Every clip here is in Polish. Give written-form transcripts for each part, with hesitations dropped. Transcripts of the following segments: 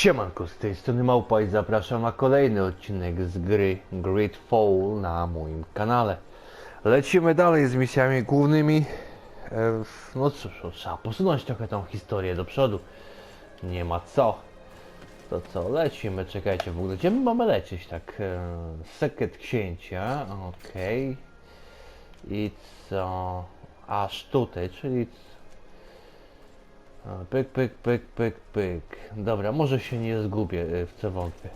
Siemanko, z tej strony Małpa i zapraszam na kolejny odcinek z gry GreedFall na moim kanale. Lecimy dalej z misjami głównymi. No cóż, trzeba posunąć trochę tą historię do przodu. Nie ma co. To co, lecimy, czekajcie w ogóle, gdzie my mamy lecieć, tak? Sekret księcia, okej. I co? Aż tutaj, czyli... Pyk, pyk, pyk, pyk, pyk. Dobra, może się nie zgubię, w co wątpię.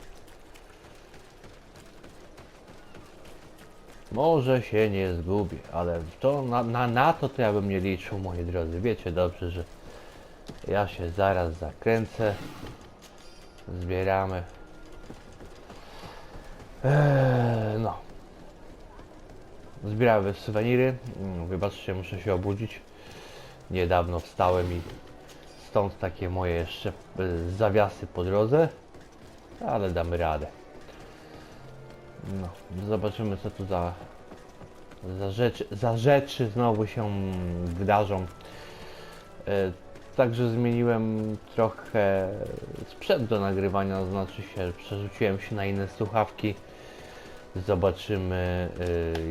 Może się nie zgubię, ale to na to ja bym nie liczył, moi drodzy. Wiecie dobrze, że ja się zaraz zakręcę. Zbieramy. No. Zbieramy suweniry. Wybaczcie, muszę się obudzić. Niedawno wstałem i stąd takie moje jeszcze zawiasy po drodze. Ale damy radę. No, zobaczymy co tu za rzeczy znowu się wydarzą. Także zmieniłem trochę sprzęt do nagrywania, znaczy się przerzuciłem się na inne słuchawki. Zobaczymy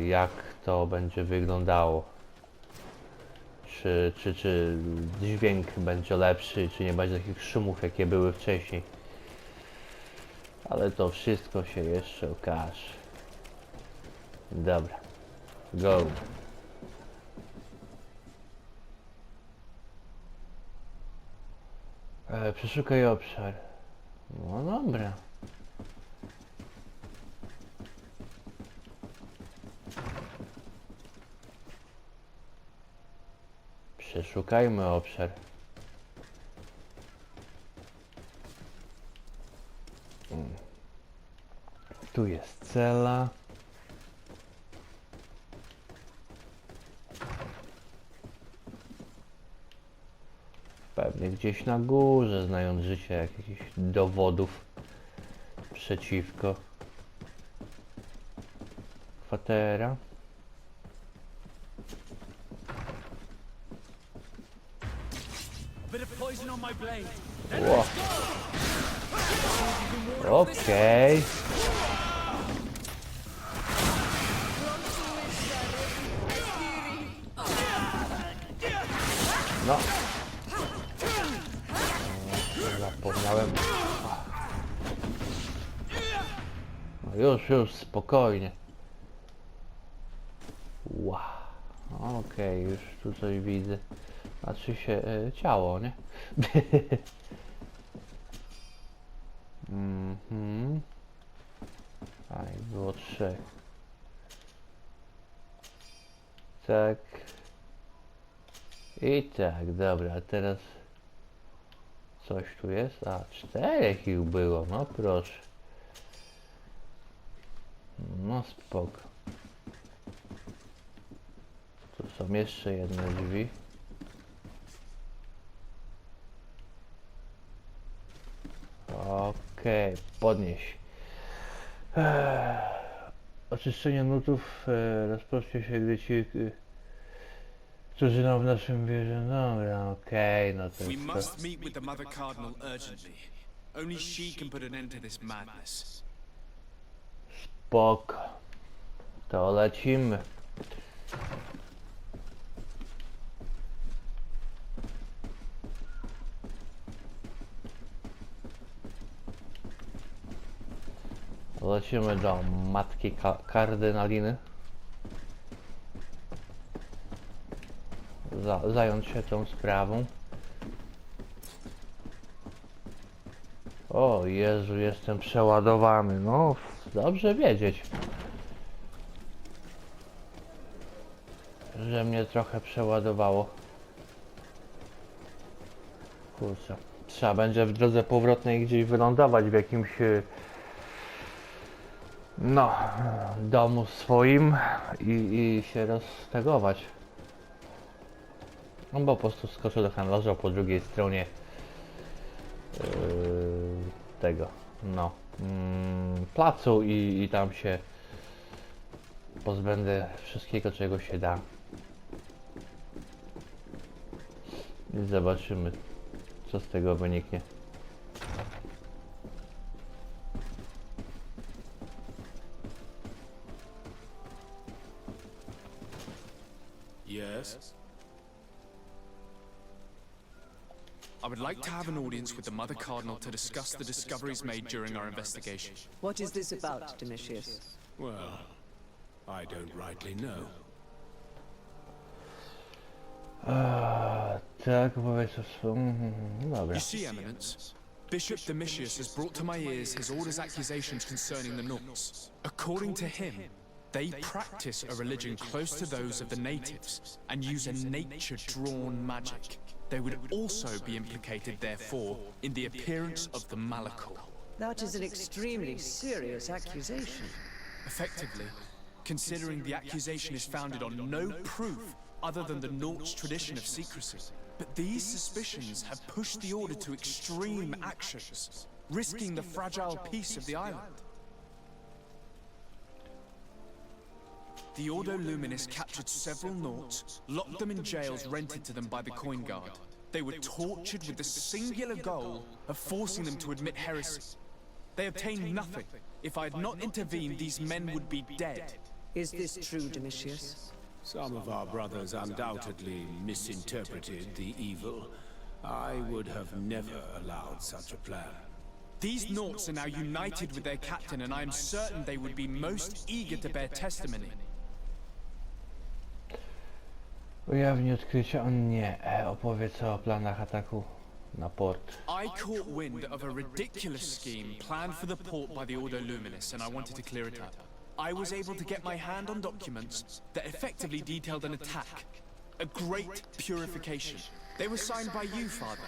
jak to będzie wyglądało. Czy dźwięk będzie lepszy, czy nie będzie takich szumów jakie były wcześniej. Ale to wszystko się jeszcze okaże. Dobra. Go. Przeszukaj obszar. No dobra. Przeszukajmy obszar. Tu jest cela. Pewnie gdzieś na górze, znając życie, jakichś dowodów przeciwko. Kwatera. Wow. Okej. No. Zapomniałem. No już, spokojnie. Wow. Okej, już tu coś widzę. Znaczy się ciało, nie? A, i było 3. Tak. I tak, dobra, a teraz coś tu jest? A, 4 ich było, no proszę. No spoko. Tu są jeszcze jedne drzwi. Okej, podnieś. Oczyszczenie nutów rozpocznie się, gdy ci, którzy w naszym wierzą. Dobra, okej, no to jest to. We must meet with the Mother Cardinal urgently. Only she can put an end to this madness. Spoko. To lecimy. Lecimy do matki kardynaliny. Zająć się tą sprawą. O Jezu, jestem przeładowany. No, dobrze wiedzieć, że mnie trochę przeładowało. Kurczę, trzeba będzie w drodze powrotnej gdzieś wylądować w jakimś no, domu swoim i się roztegować. No bo po prostu skoczę do handlarza po drugiej stronie tego, no, placu i tam się pozbędę wszystkiego, czego się da. I zobaczymy, co z tego wyniknie. Yes? I would like to have an audience with the Mother Cardinal to discuss the discoveries made during our investigation. What is this about, Domitius? Well, I don't rightly know. Tak, powiedz o swym... Dobra. You see, Eminence, Bishop Domitius has brought to my ears his order's accusations concerning the Nauts. According to him, they practice a religion close to those of the natives and use a nature-drawn magic. They would also be implicated, therefore, in the appearance of the Malakal. That is an extremely serious accusation. Effectively, considering the accusation is founded on no proof other than the Nauts' tradition of secrecy. But these suspicions have pushed the Order to extreme actions, risking the fragile peace of the island. The Ordo Luminis captured several Nauts, locked them in jails rented to them by the Coin Guard. They were tortured with the singular goal of forcing them to admit heresy. They obtained nothing. If I had not intervened, these men would be dead. Is this true, Domitius? Some of our brothers undoubtedly misinterpreted the evil. I would have never allowed such a plan. These Nauts are now united with their captain, and I am certain they would be most eager to bear testimony. Ujawni odkrycia, o nie, opowiedz o planach ataku na port. I caught wind of a ridiculous scheme planned for the port by the Ordo Luminis, and I wanted to clear it up. I was able to get my hand on documents that effectively detailed an attack, a great purification. They were signed by you, Father,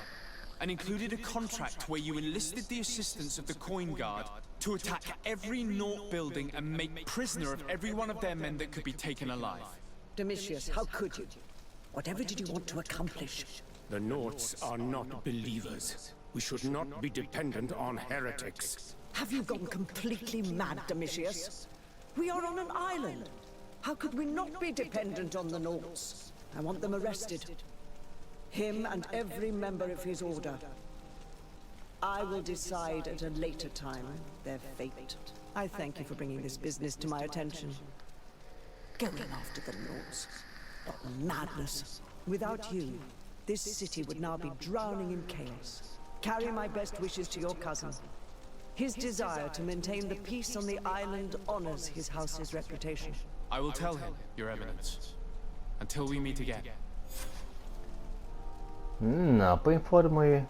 and included a contract where you enlisted the assistance of the Coin Guard to attack every Naut building and make prisoner of every one of their men that could be taken alive. Domitius, how could you? Whatever did you want to accomplish? The Nauts are not believers. We should not be dependent on heretics. Have you gone completely mad, Domitius? We are on an island. How could we not be dependent on the Nauts? I want them arrested. Him and every member of his order. I will decide at a later time their fate. I thank you for bringing this business to my attention. Going after the Nauts. What madness. Without you, this city would now be drowning in chaos. Carry my best wishes to your cousin. His desire to maintain the peace on the island honors his house's reputation. I will tell him, Your Eminence. Until we meet again. No, poinformuj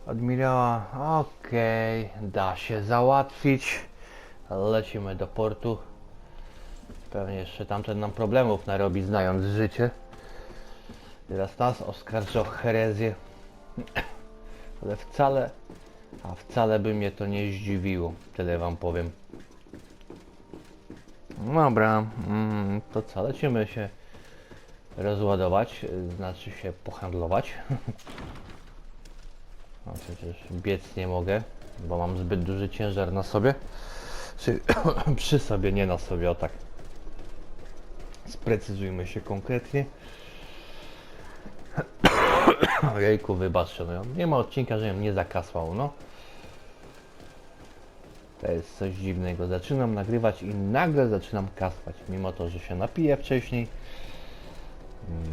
admirała. Okej, da się załatwić. Lecimy do portu. Pewnie jeszcze tamten nam problemów narobi, znając życie. Teraz nas oskarża o herezję. Ale wcale by mnie to nie zdziwiło. Tyle wam powiem. Dobra, to co? Lecimy się rozładować, znaczy się pohandlować. No przecież biec nie mogę, bo mam zbyt duży ciężar na sobie. Przy sobie, nie na sobie, o tak. Sprecyzujmy się konkretnie. Ojejku, wybaczcie, no nie ma odcinka, żebym nie zakasłał, no. To jest coś dziwnego. Zaczynam nagrywać i nagle zaczynam kasłać, mimo to, że się napiję wcześniej.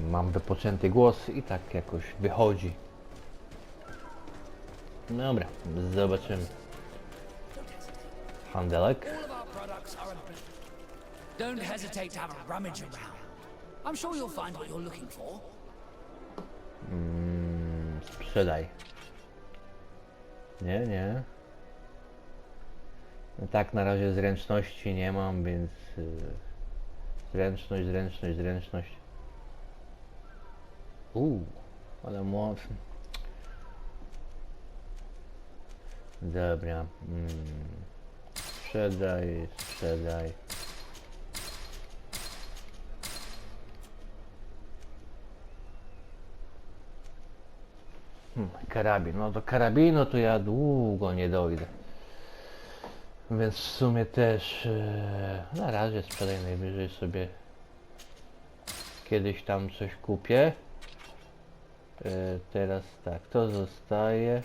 Mam wypoczęty głos i tak jakoś wychodzi. Dobra, zobaczymy. Handelek. Don't hesitate to have a rummage around. I'm sure you'll find what you're looking for. Sprzedaj. Nie. No tak, na razie zręczności nie mam, więc zręczność. Ale mocno. Dobra. Sprzedaj. Karabin. No do karabinu to ja długo nie dojdę. Więc w sumie też na razie sprzedaj, najwyżej sobie kiedyś tam coś kupię. Teraz tak, to zostaje,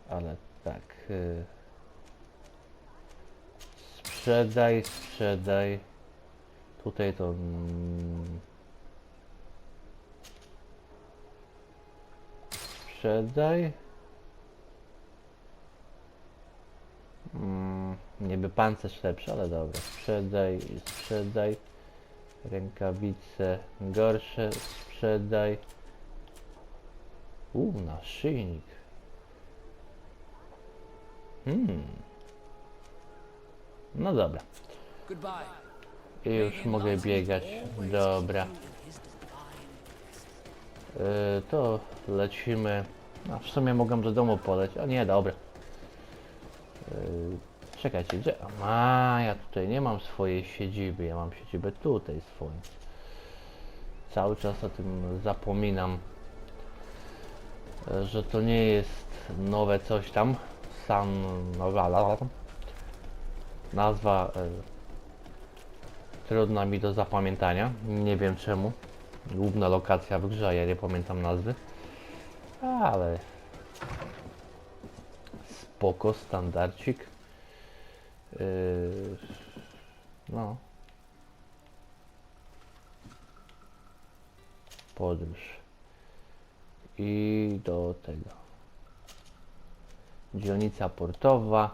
ale tak. Sprzedaj. Tutaj to Sprzedaj. Niby pancerz lepszy, ale dobra. Sprzedaj, sprzedaj. Rękawice gorsze, sprzedaj. Naszyjnik. No dobra. Goodbye. I już mogę biegać. Dobra. To lecimy. No, w sumie mogę do domu poleć. O nie, dobra. Czekajcie, gdzie? Ja tutaj nie mam swojej siedziby. Ja mam siedzibę tutaj swoją. Cały czas o tym zapominam. Że to nie jest nowe coś tam. Nazwa trudna mi do zapamiętania. Nie wiem czemu. Główna lokacja w grze, ja nie pamiętam nazwy. Ale spoko, standardcik. No. Podróż. I do tego. Dzielnica portowa.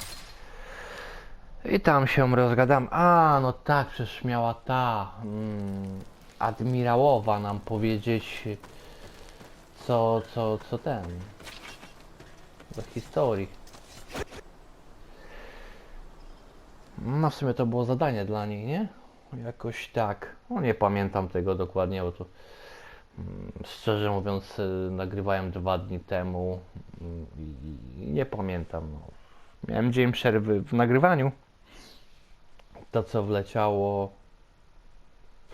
I tam się rozgadam. No tak, przecież miała ta admirałowa nam powiedzieć co ten do historii. No w sumie to było zadanie dla niej, nie? Jakoś tak. No nie pamiętam tego dokładnie, bo to szczerze mówiąc nagrywałem 2 dni temu i nie pamiętam. No. Miałem dzień przerwy w nagrywaniu. To co wleciało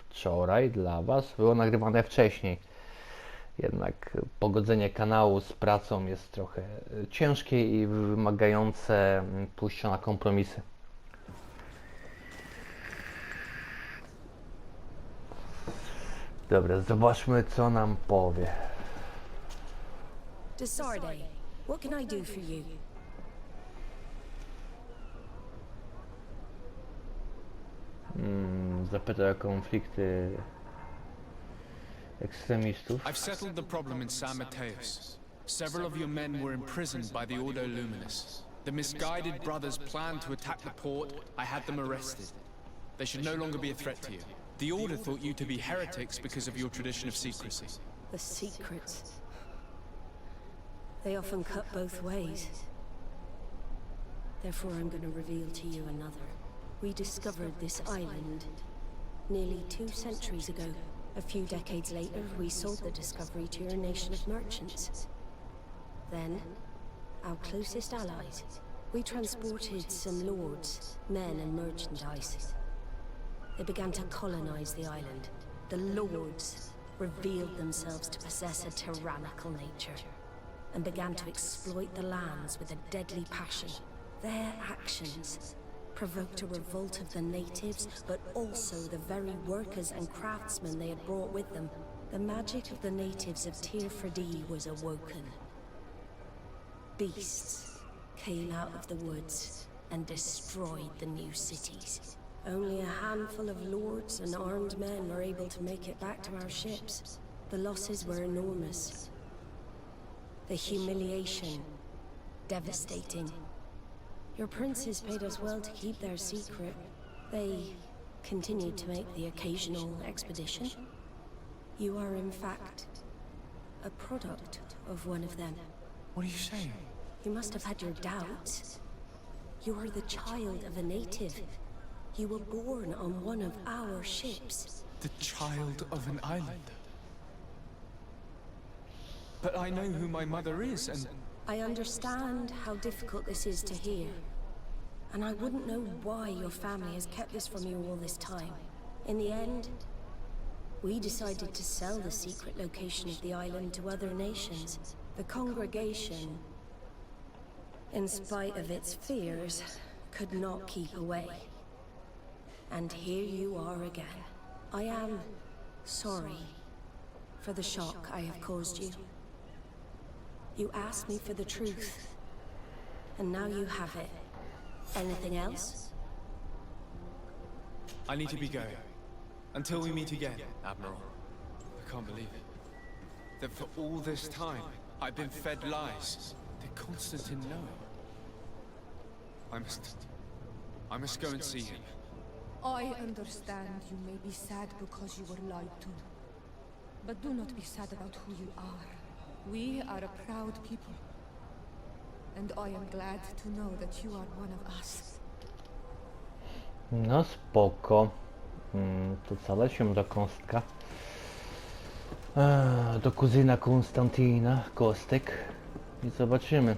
wczoraj dla Was było nagrywane wcześniej. Jednak pogodzenie kanału z pracą jest trochę ciężkie i wymagające pójścia na kompromisy. Dobra, zobaczmy co nam powie. Desarde, what can I do for you? Zapytał o konflikty ekstremistów. I've settled the problem in San Mateus. Several of your men were imprisoned by the Ordo Luminous. The misguided brothers planned to attack the port. I had them arrested. They should no longer be a threat to you. The Order thought you to be heretics because of your tradition of secrecy. The secrets. They often cut both ways. Therefore, I'm going to reveal to you another. We discovered this island nearly 2 centuries ago. A few decades later, we sold the discovery to your nation of merchants. Then, our closest allies, we transported some lords, men and merchandise. They began to colonize the island. The lords revealed themselves to possess a tyrannical nature and began to exploit the lands with a deadly passion. Their actions provoked a revolt of the natives, but also the very workers and craftsmen they had brought with them. The magic of the natives of Tir-Fadi was awoken. Beasts came out of the woods and destroyed the new cities. Only a handful of lords and armed men were able to make it back to our ships. The losses were enormous. The humiliation, devastating. Your princes paid us well to keep their secret. They continued to make the occasional expedition. You are, in fact, a product of one of them. What are you saying? You must have had your doubts. You are the child of a native. You were born on one of our ships. The child of an islander. But I know who my mother is, and I understand how difficult this is to hear. And I wouldn't know why your family has kept this from you all this time. In the end, we decided to sell the secret location of the island to other nations. The congregation, in spite of its fears, could not keep away. And here you are again. I am sorry for the shock I have caused you. You asked me for the truth, and now you have it. Anything else? I need to be going. Until we meet again, Admiral. I can't believe it. That for all this time, I've been fed lies. Did Constantine know it? I must go and see him. I understand you may be sad because you were lied to. But do not be sad about who you are. We are a proud people. And I am glad to know that you are one of us. No spoko. To co, lecimy do Kostka. Do kuzyna Konstantina, Kostek. I zobaczymy,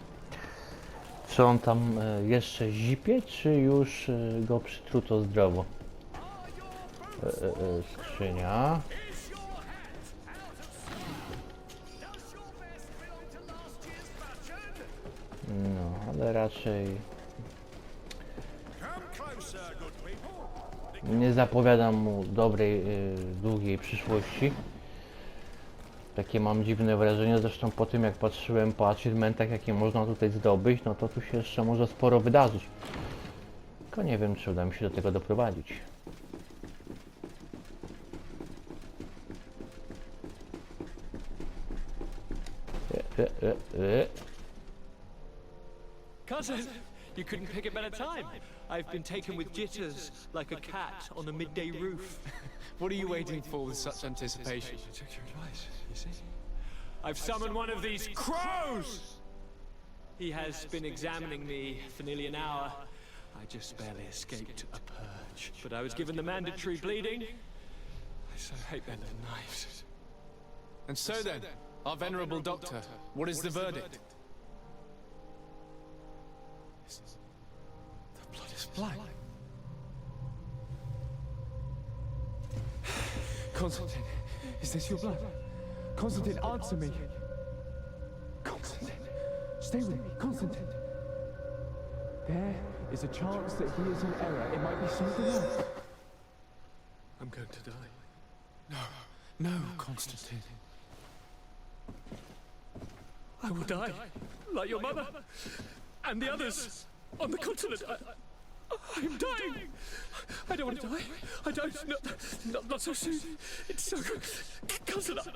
czy on tam jeszcze zipie, czy już go przytruto zdrowo. Skrzynia. No, ale raczej nie zapowiadam mu dobrej, długiej przyszłości. Takie mam dziwne wrażenie, zresztą po tym jak patrzyłem po achievementach, jakie można tutaj zdobyć, no to tu się jeszcze może sporo wydarzyć. Tylko nie wiem, czy uda mi się do tego doprowadzić. Cousin, you couldn't pick a better time. I've been taken with jitters, like a cat on a midday roof. What are you waiting for with such anticipation? Took your advice, you see? I've summoned one of these crows! He has been examining me for nearly an hour. I just barely escaped a purge, but I was given the mandatory bleeding. I so hate their little knives. And so then, our venerable doctor, what is the verdict? The blood is black. Constantine, is this your blood? Constantine, answer me. Constantine, stay with me, Constantine. There is a chance that he is in error. It might be something else. I'm going to die. No, Constantine. I will die, like your mother, and the others on the continent. I'm dying. I don't want to die. I don't. Not so soon. It's so good. Constantine.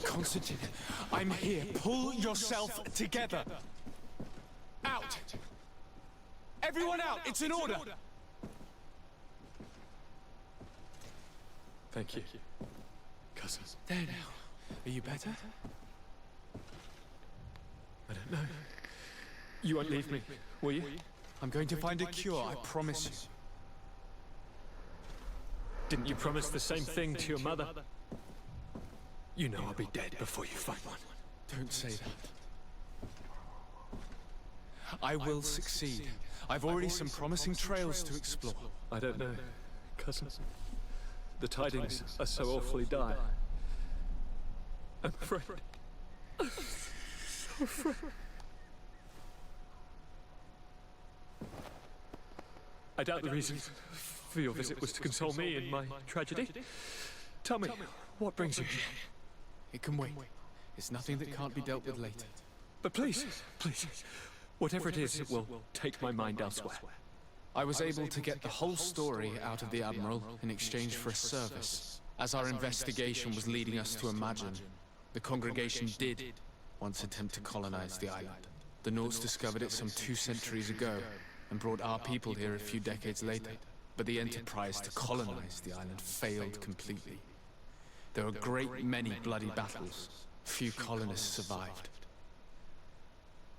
Constantine, I'm here. Pull yourself together. Out. Everyone out. It's in order. Thank you, cousin. There now. Are you better? I don't know. You won't leave me, will you? I'm going to find a cure, I promise you. Didn't you promise the same thing to your mother? You know I'll be dead before you find one. Don't say that. I will succeed. I've already some promising trails to explore. I don't know, cousin. The tidings are so awfully dire. I'm afraid. I'm so afraid. I doubt the reason for your visit was to console me in my tragedy. Tell me, what brings you here? It can wait. It's nothing that can't be dealt with later. But please, please, whatever it is, it will take my mind elsewhere. I was able to get the whole story out of the Admiral in exchange for a service. As our investigation was leading us to imagine, the congregation did once attempt to colonize the island. The Nauts discovered it some 2 centuries ago and brought our people here a few decades later. But the enterprise to colonize the island failed completely. There were a great many bloody battles. Few colonists survived.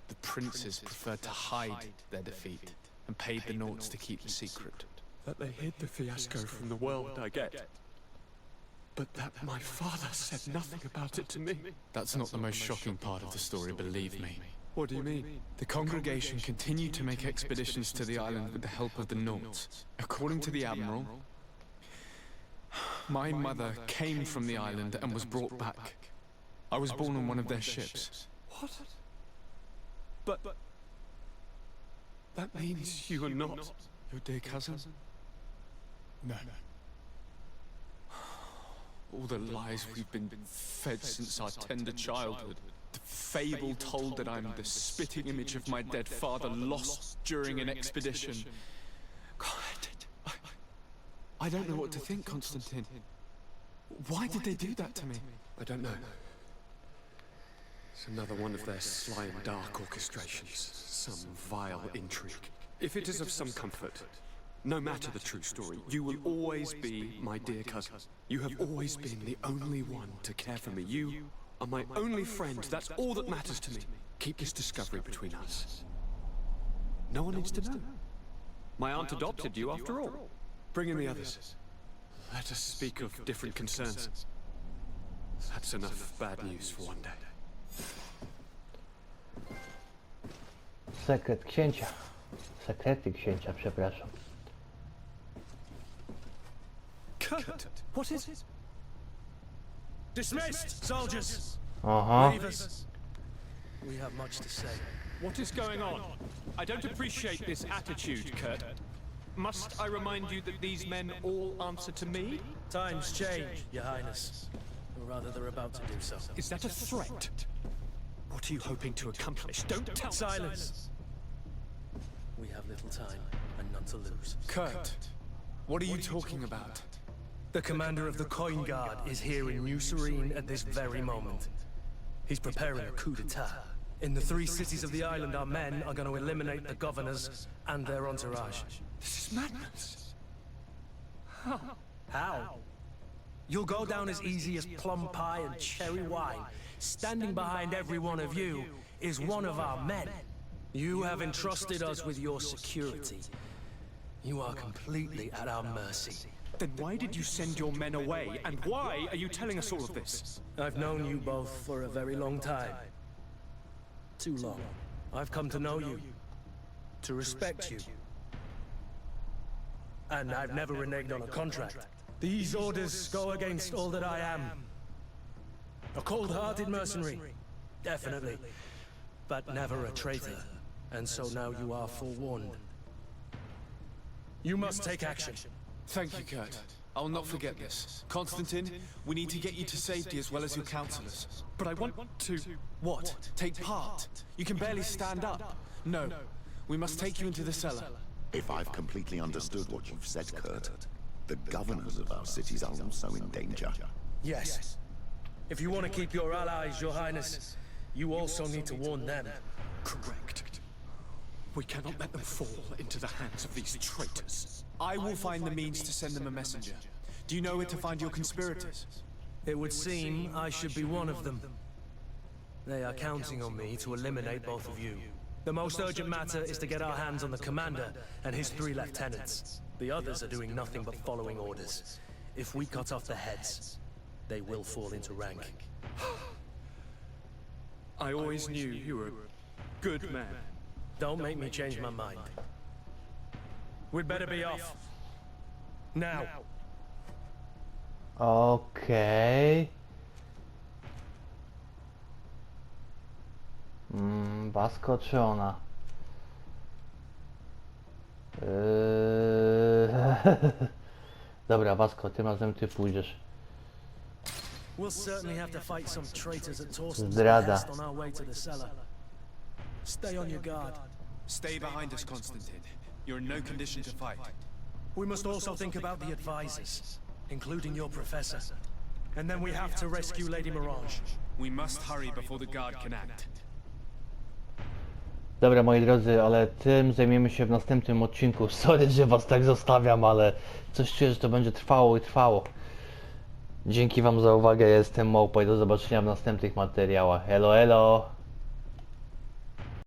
The princes preferred to hide their defeat and paid the Nauts to keep the secret. That they hid the fiasco from the world, I get. But that my father said nothing about it to me. That's not the most shocking part of the story, believe me. What do you mean? The congregation continued to make expeditions to the island with the help of the Nauts. According to the Admiral, my mother came from the island and was brought back. I was born on one of their ships. What? But that means you are not Your dear cousin? No. All the lies we've been fed since our tender childhood. The fable told that I'm the spitting image of my dead father lost during an expedition. God, I don't know what to think, Constantine. Why did they do that to me? I don't know. It's another one of their sly and dark orchestrations. Some vile intrigue. If it is of some comfort, no matter the true story, you will always be my dear cousin. You have always been the only one to care for me. You are my only friend. That's all that matters to me. Keep this discovery between us. No one needs to know. My aunt adopted you after all. Bring in the others. Let us speak of different concerns. That's enough bad news for one day. Sekret księcia. Sekrety księcia, przepraszam. Kurt, what is it? Dismissed, soldiers! Aha. Leave us. We have much to say. What is going on? I don't appreciate this attitude, Kurt. Must I remind you that these men all answer to me? Times change, Your Highness. Or rather, they're about to do so. Is that a threat? What are you hoping to accomplish? Don't tell me. Silence! We have little time and none to lose. Kurt, what are you talking about? The commander of the Coin Guard is here in New Serene at this very moment. He's preparing a coup d'etat. In the 3 cities of the island, our men are going to eliminate the governors and their entourage. This is madness. How? How? You'll go down as easy as plum pie and cherry wine. Standing behind every one of you is one of our men. You have entrusted us with your security. You are completely at our mercy. Then why did you send your men away? And why are you telling us all of this? I've known you both for a very long time. Too long. I've come to know you, to respect you. And I've never reneged on a contract. These orders go against all that I am. A cold-hearted mercenary, definitely, but never a traitor. And so now you are forewarned. You must take action. Thank you, Kurt. I'll not forget this. Constantine, we need to get you to safety as well as your counselors. But I want to... What? Take part? You can barely stand up. No. We must take you into the cellar. If I've completely understood what you've said, Kurt, the governors of our cities are also in danger. Yes. If you want to keep your allies, Your Highness, you also need to warn them. Correct. We cannot let them fall into the hands of these traitors. I will find the means to send them a messenger. Do you know where to find your conspirators? It would seem I should be one of them. They are counting on me to eliminate both of you. The most urgent matter is to get our hands on the commander and his 3 lieutenants. The others are doing nothing but following orders. If we cut off their heads, they will fall into rank. I always knew you were a good man. Don't make me change my mind. We'd better be off. Now. Okej. Basko czy ona? Dobra, Basko, tym razem ty pójdziesz. We'll certainly have to fight some traitors at Torsten's Zdrada. behest on our way to the cellar. Stay on your guard. Stay behind us, Constantine. You're in no condition to fight. We must also think about the advisors, including your professor. And then we have to rescue Lady Mirage. We must hurry before the guard can act. Dobra, moi drodzy, ale tym zajmiemy się w następnym odcinku. Sorry, że was tak zostawiam, ale coś czuję, że to będzie trwało i trwało. Dzięki wam za uwagę, ja jestem Małpa i do zobaczenia w następnych materiałach. Elo, elo!